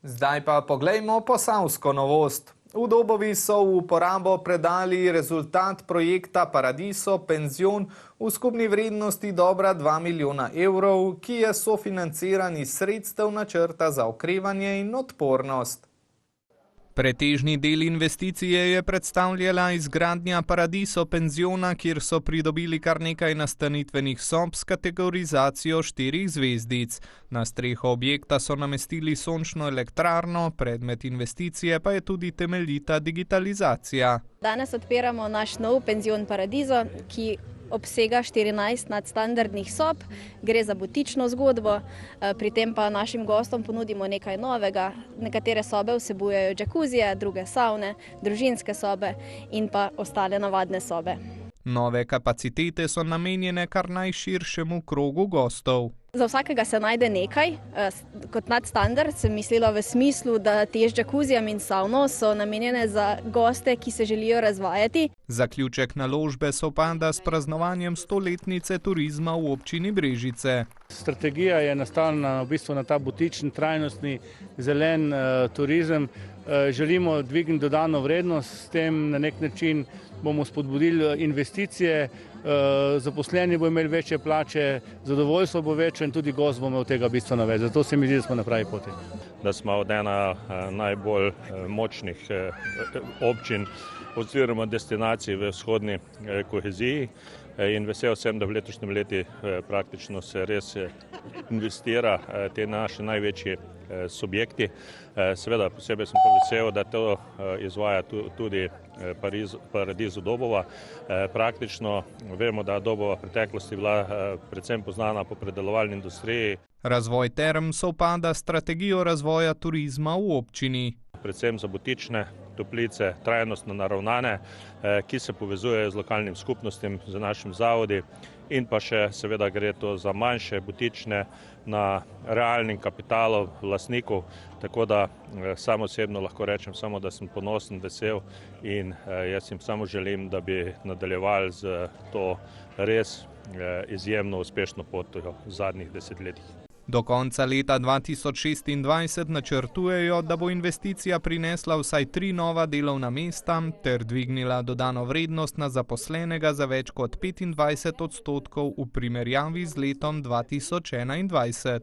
Zdaj pa poglejmo posavsko novost. V Dobovi so v uporabo predali rezultat projekta Paradiso Penzion v skupni vrednosti dobra 2 milijona evrov, ki je sofinanciran iz sredstev načrta za okrevanje in odpornost. Pretežni del investicije je predstavljala izgradnja Paradiso penziona, kjer so pridobili kar nekaj nastanitvenih sob s kategorizacijo 4 zvezdic. Na streho objekta so namestili sončno elektrarno, predmet investicije pa je tudi temeljita digitalizacija. Danes odpiramo naš nov penzion Paradiso, ki obsega 14 nadstandardnih sob, gre za butično zgodbo, pri tem pa našim gostom ponudimo nekaj novega. Nekatere sobe vsebujejo džakuzije, druge savne, družinske sobe in pa ostale navadne sobe. Nove kapacitete so namenjene kar najširšemu krogu gostov. Za vsakega se najde nekaj. Kot nadstandard sem mislila v smislu, da te z džakuzijem in savno so namenjene za goste, ki se želijo razvajati. Zaključek naložbe sovpada s praznovanjem 100-letnice turizma v občini Brežice. Strategija je nastavljena v bistvu na ta butični, trajnostni, zelen turizem. Želimo dvigniti dodano vrednost, s tem na nek način bomo spodbudili investicije, zaposleni bo imeli večje plače, zadovoljstvo bo večje in tudi gost bo imel tega bistveno več. Zato se mi zdi, da smo na pravi poti. Da smo od ena najbolj močnih občin oziroma destinacij v vzhodni koheziji in vesel sem, da v letošnjem letu praktično se res investira te naše največji subjekti. Seveda posebej sem pa vesel, da to izvaja tudi Paradiso Dobova. Praktično vemo, da Dobova v preteklosti bila predvsem poznana po predelovalni industriji. Razvoj term sovpada s strategijo razvoja turizma v občini. Predvsem za butične toplice, trajnostno naravnane, ki se povezujejo z lokalnim skupnostim, z našim zavodi in pa še seveda gre to za manjše butične na realnim kapitalom lastnikov, tako da sam osebno lahko rečem samo, da sem ponosen, vesel in jaz jim samo želim, da bi nadaljevali z to res izjemno uspešno potjo v zadnjih desetletjih. Do konca leta 2026 načrtujejo, da bo investicija prinesla vsaj 3 nova delovna mesta ter dvignila dodano vrednost na zaposlenega za več kot 25% v primerjavi z letom 2021.